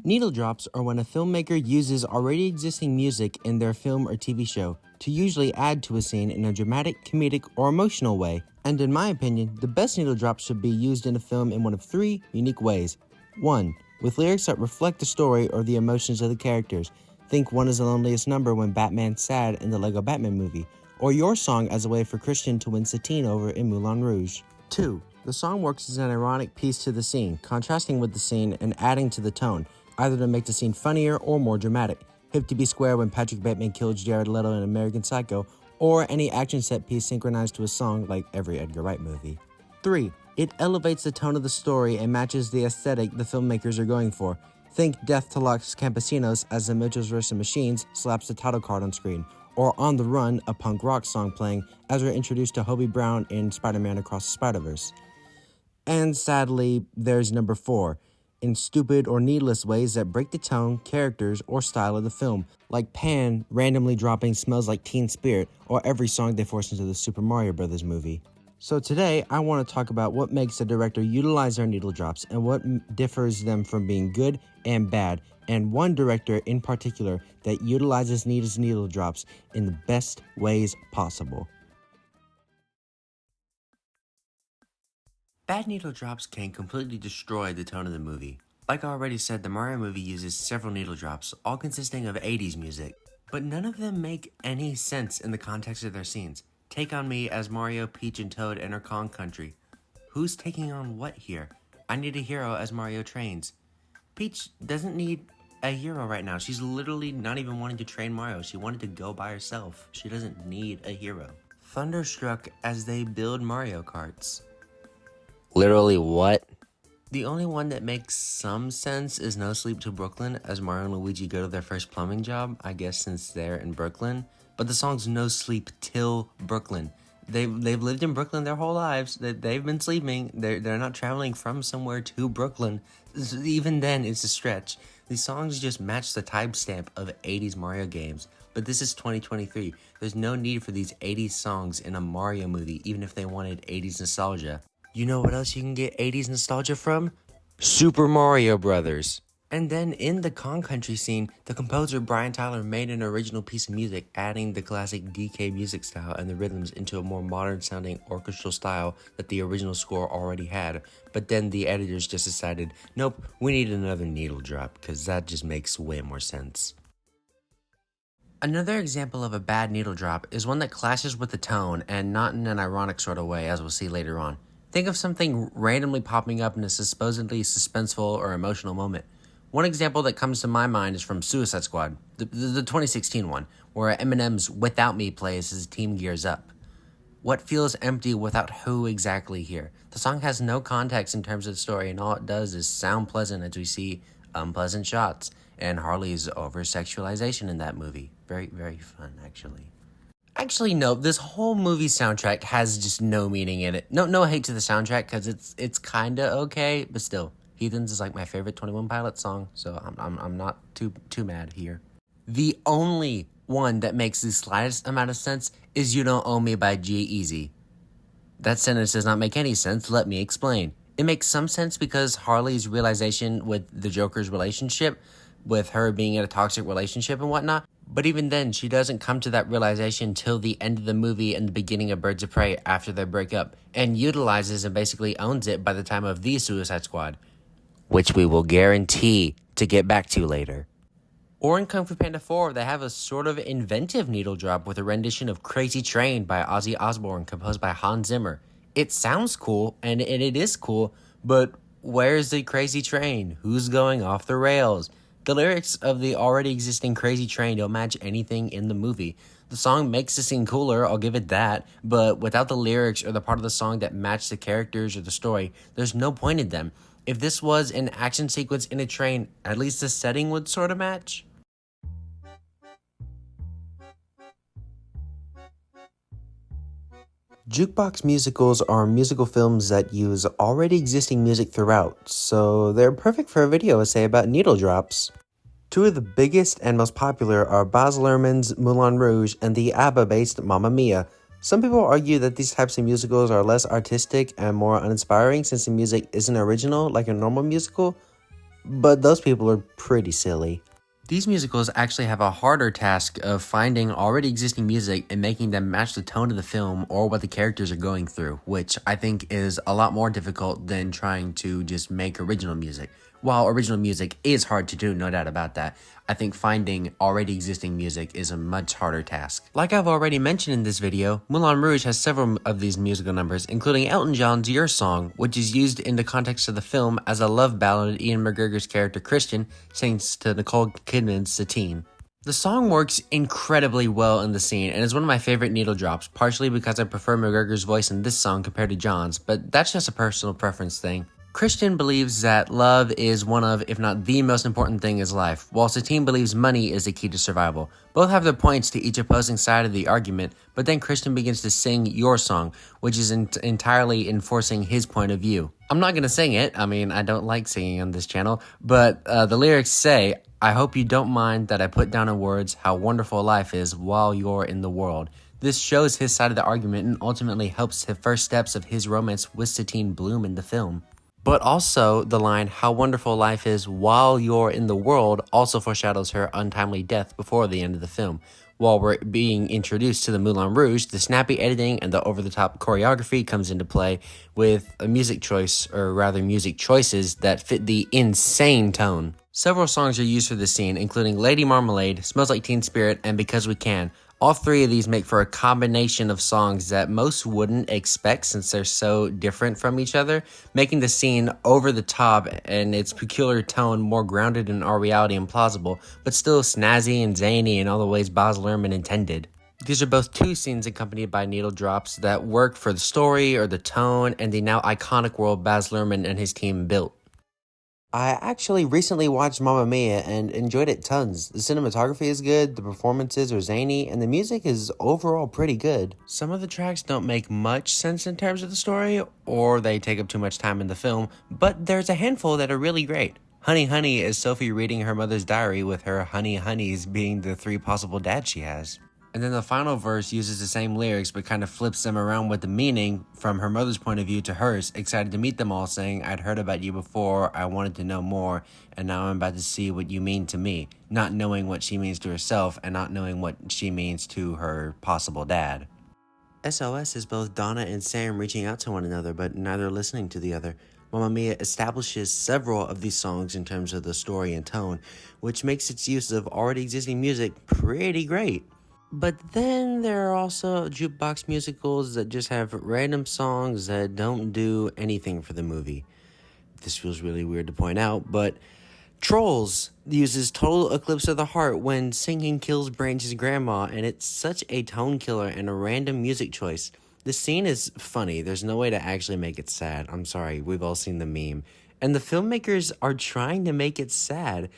Needle drops are when a filmmaker uses already existing music in their film or TV show to usually add to a scene in a dramatic, comedic, or emotional way. And in my opinion, the best needle drops should be used in a film in one of three unique ways. 1. With lyrics that reflect the story or the emotions of the characters. Think One Is the Loneliest Number when Batman's sad in the Lego Batman movie, or Your Song as a way for Christian to win Satine over in Moulin Rouge. 2. The song works as an ironic piece to the scene, contrasting with the scene and adding to the tone, either to make the scene funnier or more dramatic. Hip to be square when Patrick Bateman kills Jared Leto in American Psycho, or any action set piece synchronized to a song like every Edgar Wright movie. 3. It elevates the tone of the story and matches the aesthetic the filmmakers are going for. Think Death to Los Campesinos as the Mitchells vs. Machines slaps the title card on screen, or On the Run, a punk rock song playing as we're introduced to Hobie Brown in Spider-Man Across the Spider-Verse. And sadly, there's number 4, in stupid or needless ways that break the tone, characters, or style of the film, like Pan randomly dropping Smells Like Teen Spirit, or every song they force into the Super Mario Bros. Movie. So today, I want to talk about what makes a director utilize their needle drops and what differs them from being good and bad, and one director in particular that utilizes needle drops in the best ways possible. Bad needle drops can completely destroy the tone of the movie. Like I already said, the Mario movie uses several needle drops, all consisting of 80s music, but none of them make any sense in the context of their scenes. Take on me as Mario, Peach, and Toad enter Kong Country. Who's taking on what here? I need a hero as Mario trains. Peach doesn't need a hero right now. She's literally not even wanting to train Mario. She wanted to go by herself. She doesn't need a hero. Thunderstruck as they build Mario Karts. Literally what? The only one that makes some sense is No Sleep Till Brooklyn as Mario and Luigi go to their first plumbing job, I guess since they're in Brooklyn. But the song's No Sleep Till Brooklyn. They've lived in Brooklyn their whole lives. They've been sleeping. They're not traveling from somewhere to Brooklyn. Even then, it's a stretch. These songs just match the timestamp of 80s Mario games. But this is 2023. There's no need for these 80s songs in a Mario movie, even if they wanted 80s nostalgia. You know what else you can get 80s nostalgia from? Super Mario Brothers. And then in the Kong Country scene, the composer Brian Tyler made an original piece of music, adding the classic DK music style and the rhythms into a more modern sounding orchestral style that the original score already had. But then the editors just decided, nope, we need another needle drop, because that just makes way more sense. Another example of a bad needle drop is one that clashes with the tone, and not in an ironic sort of way, as we'll see later on. Think of something randomly popping up in a supposedly suspenseful or emotional moment. One example that comes to my mind is from Suicide Squad, the 2016 one, where Eminem's Without Me plays as his team gears up. What feels empty without who exactly here? The song has no context in terms of the story, and all it does is sound pleasant as we see unpleasant shots, and Harley's over-sexualization in that movie. Very, very fun, actually. Actually, no, this whole movie soundtrack has just no meaning in it. No hate to the soundtrack, because it's kinda okay, but still. Heathens is like my favorite 21 Pilots song, so I'm not too mad here. The only one that makes the slightest amount of sense is You Don't Owe Me by G-Eazy. That sentence does not make any sense, let me explain. It makes some sense because Harley's realization with the Joker's relationship, with her being in a toxic relationship and whatnot, but even then, she doesn't come to that realization till the end of the movie and the beginning of Birds of Prey after they break up, and utilizes and basically owns it by the time of the Suicide Squad, which we will guarantee to get back to later. Or in Kung Fu Panda 4, they have a sort of inventive needle drop with a rendition of Crazy Train by Ozzy Osbourne, composed by Hans Zimmer. It sounds cool, and it is cool, but where's the Crazy Train? Who's going off the rails? The lyrics of the already existing Crazy Train don't match anything in the movie. The song makes the scene cooler, I'll give it that, but without the lyrics or the part of the song that match the characters or the story, there's no point in them. If this was an action sequence in a train, at least the setting would sort of match. Jukebox musicals are musical films that use already existing music throughout, so they're perfect for a video essay about needle drops. Two of the biggest and most popular are Baz Luhrmann's Moulin Rouge and the ABBA-based Mamma Mia. Some people argue that these types of musicals are less artistic and more uninspiring since the music isn't original like a normal musical, but those people are pretty silly. These musicals actually have a harder task of finding already existing music and making them match the tone of the film or what the characters are going through, which I think is a lot more difficult than trying to just make original music. While original music is hard to do, no doubt about that, I think finding already existing music is a much harder task. Like I've already mentioned in this video, Moulin Rouge has several of these musical numbers, including Elton John's Your Song, which is used in the context of the film as a love ballad Ian McGregor's character Christian sings to Nicole Kidman's Satine. The song works incredibly well in the scene and is one of my favorite needle drops, partially because I prefer McGregor's voice in this song compared to John's, but that's just a personal preference thing. Christian believes that love is one of, if not the most important thing in his life, while Satine believes money is the key to survival. Both have their points to each opposing side of the argument, but then Christian begins to sing Your Song, which is entirely enforcing his point of view. I'm not going to sing it, I don't like singing on this channel, but the lyrics say, "I hope you don't mind that I put down in words how wonderful life is while you're in the world." This shows his side of the argument and ultimately helps the first steps of his romance with Satine bloom in the film. But also, the line, "how wonderful life is while you're in the world," also foreshadows her untimely death before the end of the film. While we're being introduced to the Moulin Rouge, the snappy editing and the over-the-top choreography comes into play with a music choice, or rather music choices, that fit the insane tone. Several songs are used for this scene, including Lady Marmalade, Smells Like Teen Spirit, and Because We Can. All three of these make for a combination of songs that most wouldn't expect since they're so different from each other, making the scene over the top and its peculiar tone more grounded in our reality and plausible, but still snazzy and zany in all the ways Baz Luhrmann intended. These are both two scenes accompanied by needle drops that work for the story or the tone and the now iconic world Baz Luhrmann and his team built. I actually recently watched Mamma Mia and enjoyed it tons. The cinematography is good, the performances are zany, and the music is overall pretty good. Some of the tracks don't make much sense in terms of the story, or they take up too much time in the film, but there's a handful that are really great. Honey Honey is Sophie reading her mother's diary with her honey honeys being the 3 possible dads she has. And then the final verse uses the same lyrics but kind of flips them around with the meaning from her mother's point of view to hers, excited to meet them all, saying, "I'd heard about you before, I wanted to know more, and now I'm about to see what you mean to me," not knowing what she means to herself and not knowing what she means to her possible dad. SOS is both Donna and Sam reaching out to one another but neither listening to the other. Mamma Mia establishes several of these songs in terms of the story and tone, which makes its use of already existing music pretty great. But then there are also jukebox musicals that just have random songs that don't do anything for the movie. This feels really weird to point out, but Trolls uses Total Eclipse of the Heart when singing kills Branch's grandma, and it's such a tone killer and a random music choice. The scene is funny. There's no way to actually make it sad. I'm sorry, we've all seen the meme. And the filmmakers are trying to make it sad.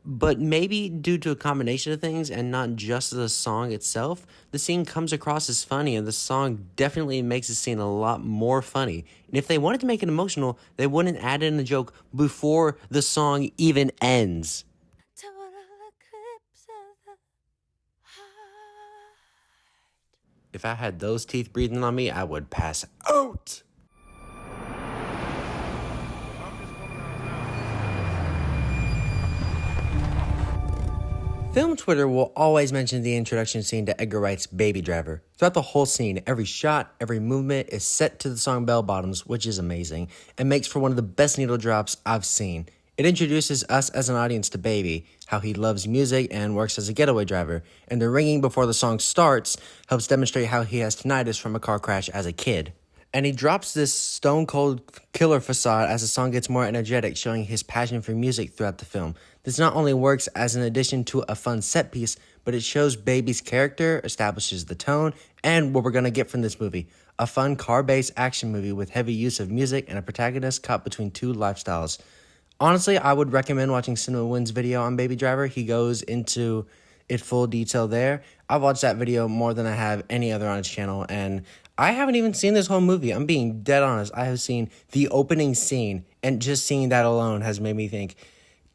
But maybe due to a combination of things and not just the song itself, the scene comes across as funny, and the song definitely makes the scene a lot more funny. And if they wanted to make it emotional, they wouldn't add in a joke before the song even ends. If I had those teeth breathing on me, I would pass out. Film Twitter will always mention the introduction scene to Edgar Wright's Baby Driver. Throughout the whole scene, every shot, every movement is set to the song Bell Bottoms, which is amazing, and makes for one of the best needle drops I've seen. It introduces us as an audience to Baby, how he loves music and works as a getaway driver, and the ringing before the song starts helps demonstrate how he has tinnitus from a car crash as a kid. And he drops this stone-cold killer facade as the song gets more energetic, showing his passion for music throughout the film. This not only works as an addition to a fun set piece, but it shows Baby's character, establishes the tone, and what we're going to get from this movie. A fun car-based action movie with heavy use of music and a protagonist caught between two lifestyles. Honestly, I would recommend watching Cinema Win's video on Baby Driver. He goes into it full detail there. I've watched that video more than I have any other on his channel, and I haven't even seen this whole movie. I'm being dead honest. I have seen the opening scene, and just seeing that alone has made me think,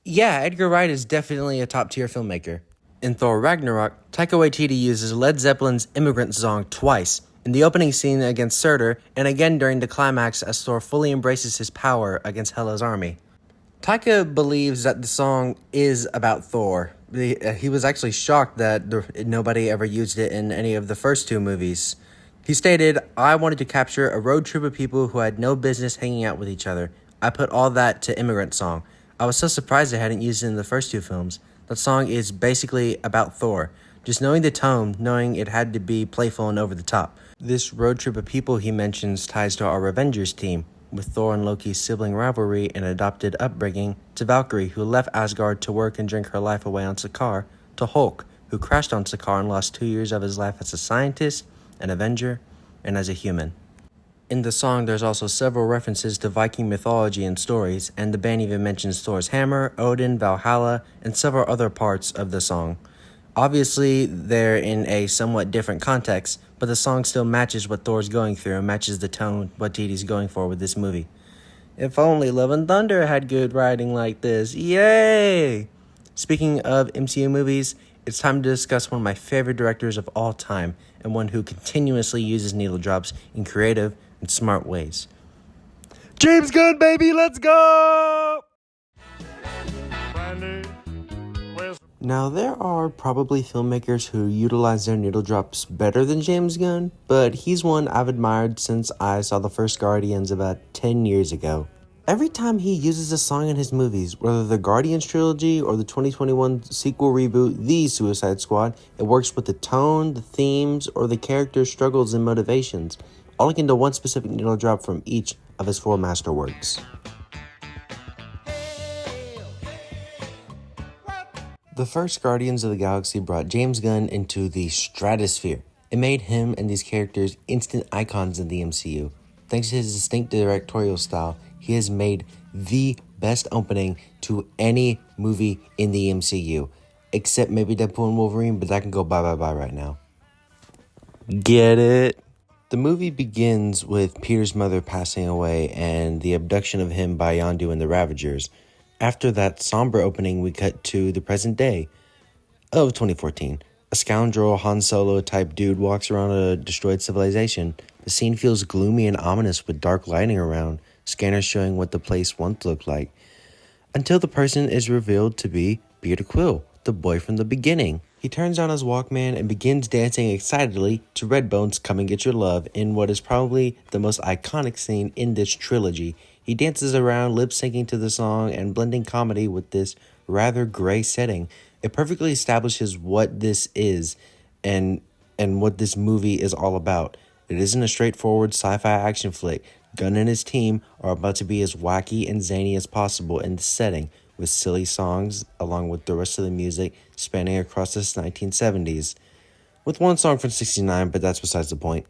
yeah, Edgar Wright is definitely a top-tier filmmaker. In Thor Ragnarok, Taika Waititi uses Led Zeppelin's Immigrant Song twice, in the opening scene against Surtur, and again during the climax as Thor fully embraces his power against Hela's army. Taika believes that the song is about Thor. He was actually shocked that nobody ever used it in any of the first two movies. He stated, "I wanted to capture a road trip of people who had no business hanging out with each other. I put all that to Immigrant Song. I was so surprised I hadn't used it in the first two films. That song is basically about Thor. Just knowing the tone, knowing it had to be playful and over the top." This road trip of people he mentions ties to our Avengers team, with Thor and Loki's sibling rivalry and adopted upbringing, to Valkyrie, who left Asgard to work and drink her life away on Sakaar, to Hulk, who crashed on Sakaar and lost 2 years of his life as a scientist, an Avenger, and as a human. In the song, there's also several references to Viking mythology and stories, and the band even mentions Thor's hammer, Odin, Valhalla, and several other parts of the song. Obviously, they're in a somewhat different context, but the song still matches what Thor's going through and matches the tone what Waititi's going for with this movie. If only Love and Thunder had good writing like this. Yay! Speaking of MCU movies, it's time to discuss one of my favorite directors of all time, and one who continuously uses needle drops in creative and smart ways. James Gunn, baby, let's go! Now, there are probably filmmakers who utilize their needle drops better than James Gunn, but he's one I've admired since I saw the first Guardians about 10 years ago. Every time he uses a song in his movies, whether the Guardians trilogy or the 2021 sequel reboot, The Suicide Squad, it works with the tone, the themes, or the character's struggles and motivations, all into one specific needle drop from each of his 4 masterworks. The first Guardians of the Galaxy brought James Gunn into the stratosphere. It made him and these characters instant icons in the MCU. Thanks to his distinct directorial style, he has made the best opening to any movie in the MCU, except maybe Deadpool and Wolverine, but that can go bye-bye right now. Get it? The movie begins with Peter's mother passing away and the abduction of him by Yondu and the Ravagers. After that somber opening, we cut to the present day of 2014. A scoundrel Han Solo type dude walks around a destroyed civilization. The scene feels gloomy and ominous with dark lighting around, scanners showing what the place once looked like, until the person is revealed to be Peter Quill, the boy from the beginning. He turns on his Walkman and begins dancing excitedly to Redbone's Come and Get Your Love in what is probably the most iconic scene in this trilogy. He dances around, lip-syncing to the song and blending comedy with this rather gray setting. It perfectly establishes what this is and what this movie is all about. It isn't a straightforward sci-fi action flick. Gunn and his team are about to be as wacky and zany as possible in the setting, with silly songs along with the rest of the music spanning across the 1970s. With one song from '69, but that's besides the point.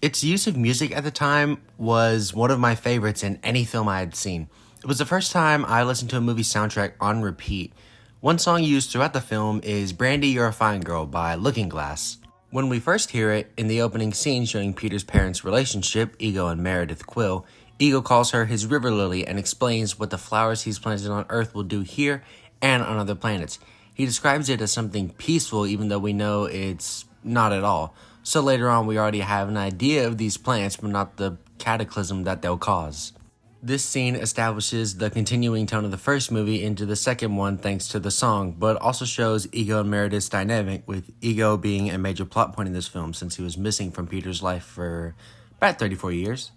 Its use of music at the time was one of my favorites in any film I had seen. It was the first time I listened to a movie soundtrack on repeat. One song used throughout the film is Brandy, You're a Fine Girl by Looking Glass. When we first hear it in the opening scene showing Peter's parents' relationship, Ego and Meredith Quill, Ego calls her his river lily and explains what the flowers he's planted on Earth will do here and on other planets. He describes it as something peaceful even though we know it's not at all. So later on, we already have an idea of these plants, but not the cataclysm that they'll cause. This scene establishes the continuing tone of the first movie into the second one thanks to the song, but also shows Ego and Meredith's dynamic, with Ego being a major plot point in this film since he was missing from Peter's life for about 34 years.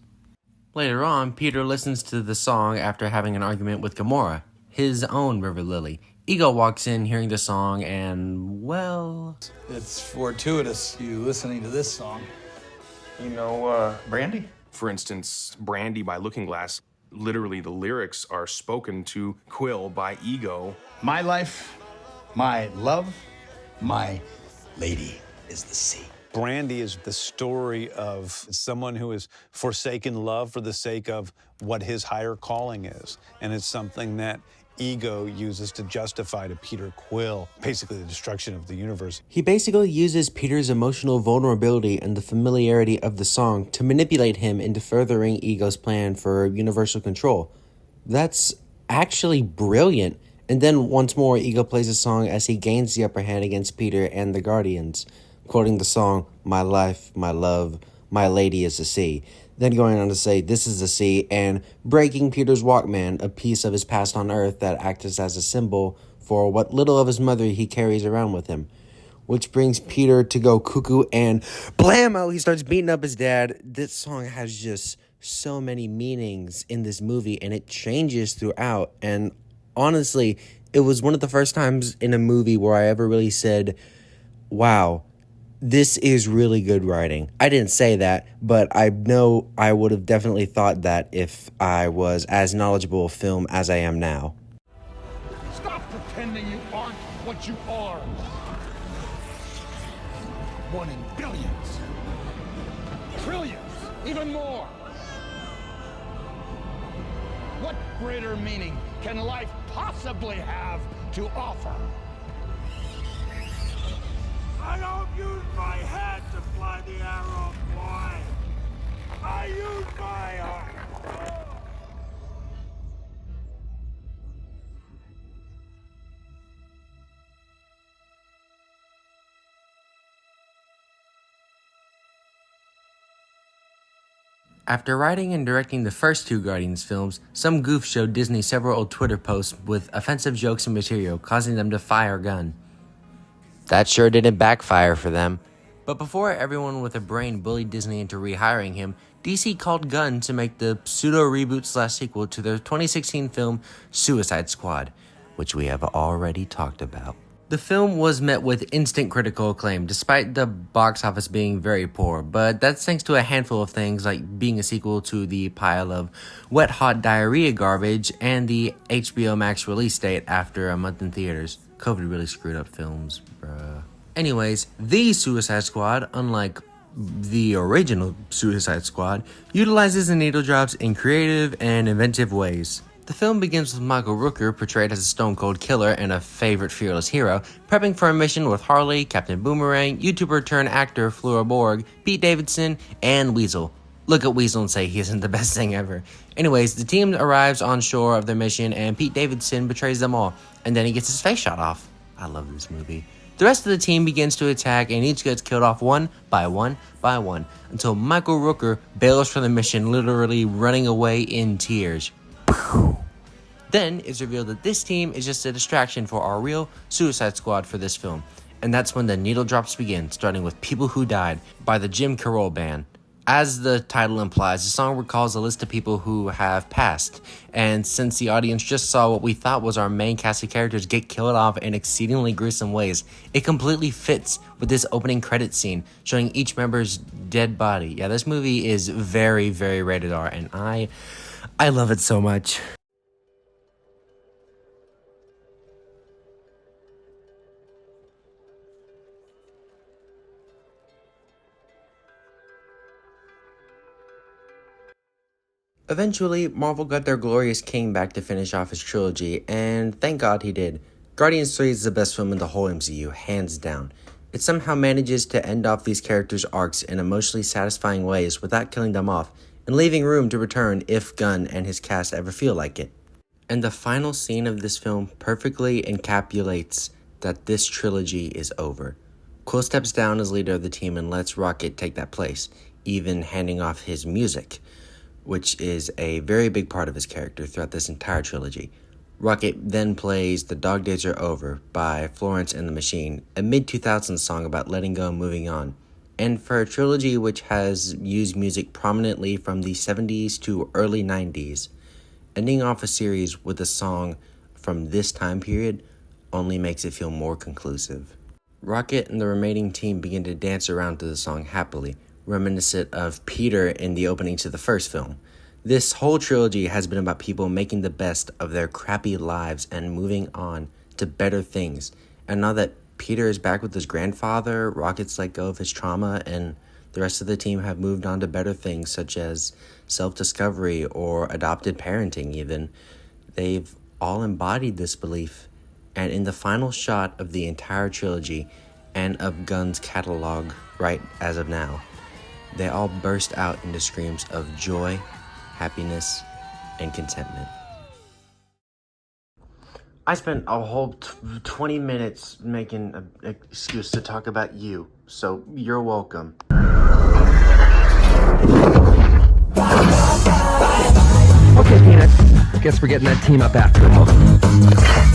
Later on, Peter listens to the song after having an argument with Gamora, his own river lily. Ego walks in hearing the song and, well... It's fortuitous you listening to this song. You know, Brandy? For instance, Brandy by Looking Glass, literally the lyrics are spoken to Quill by Ego. My life, my love, my lady is the sea. Brandy is the story of someone who has forsaken love for the sake of what his higher calling is. And it's something that Ego uses to justify to Peter Quill, basically the destruction of the universe. He basically uses Peter's emotional vulnerability and the familiarity of the song to manipulate him into furthering Ego's plan for universal control. That's actually brilliant, And then once more, Ego plays a song as he gains the upper hand against Peter and the Guardians, quoting the song, "My life, my love, my lady is the sea." Then going on to say, "This is the sea," and breaking Peter's Walkman, a piece of his past on Earth that acts as a symbol for what little of his mother he carries around with him. Which brings Peter to go cuckoo, and blammo, he starts beating up his dad. This song has just so many meanings in this movie, and it changes throughout. And honestly, it was one of the first times in a movie where I ever really said, wow, this is really good writing. I didn't say that, but I know I would have definitely thought that if I was as knowledgeable of film as I am now. Stop pretending you aren't what you are. One in billions. Trillions. Even more. What greater meaning can life possibly have to offer? I don't use my head to fly the arrow, boy. I use my heart. After writing and directing the first two Guardians films, some goof showed Disney several old Twitter posts with offensive jokes and material, causing them to fire Gunn. That sure didn't backfire for them. But before everyone with a brain bullied Disney into rehiring him, DC called Gunn to make the pseudo-reboot/sequel to their 2016 film Suicide Squad, which we have already talked about. The film was met with instant critical acclaim, despite the box office being very poor, but that's thanks to a handful of things like being a sequel to the pile of wet-hot diarrhea garbage and the HBO Max release date after a month in theaters. COVID really screwed up films, bruh. Anyways, the Suicide Squad, unlike the original Suicide Squad, utilizes the needle drops in creative and inventive ways. The film begins with Michael Rooker, portrayed as a stone-cold killer and a favorite fearless hero, prepping for a mission with Harley, Captain Boomerang, YouTuber-turned-actor Fleur Borg, Pete Davidson, and Weasel. Look at Weasel and say he isn't the best thing ever. Anyways, the team arrives on shore of their mission and Pete Davidson betrays them all, and then he gets his face shot off. I love this movie. The rest of the team begins to attack and each gets killed off one by one by one, until Michael Rooker bails from the mission, literally running away in tears. Then it's revealed that this team is just a distraction for our real Suicide Squad for this film. And that's when the needle drops begin, starting with People Who Died by the Jim Carroll Band. As the title implies, the song recalls a list of people who have passed. And since the audience just saw what we thought was our main cast of characters get killed off in exceedingly gruesome ways, it completely fits with this opening credits scene, showing each member's dead body. Yeah, this movie is very, very rated R, and I love it so much. Eventually, Marvel got their glorious king back to finish off his trilogy, and thank God he did. Guardians 3 is the best film in the whole MCU, hands down. It somehow manages to end off these characters' arcs in emotionally satisfying ways without killing them off, and leaving room to return if Gunn and his cast ever feel like it. And the final scene of this film perfectly encapsulates that this trilogy is over. Quill steps down as leader of the team and lets Rocket take that place, even handing off his music, which is a very big part of his character throughout this entire trilogy. Rocket then plays The Dog Days Are Over by Florence and the Machine, a mid-2000s song about letting go and moving on. And for a trilogy which has used music prominently from the 70s to early 90s, ending off a series with a song from this time period only makes it feel more conclusive. Rocket and the remaining team begin to dance around to the song happily, reminiscent of Peter in the opening to the first film. This whole trilogy has been about people making the best of their crappy lives and moving on to better things. And now that Peter is back with his grandfather, Rocket's let go of his trauma, and the rest of the team have moved on to better things such as self-discovery or adopted parenting even. They've all embodied this belief. And in the final shot of the entire trilogy and of Gunn's catalog right as of now, they all burst out into screams of joy, happiness, and contentment. I spent a whole 20 minutes making an excuse to talk about you, so you're welcome. Okay, Peanut. Guess we're getting that team up after all.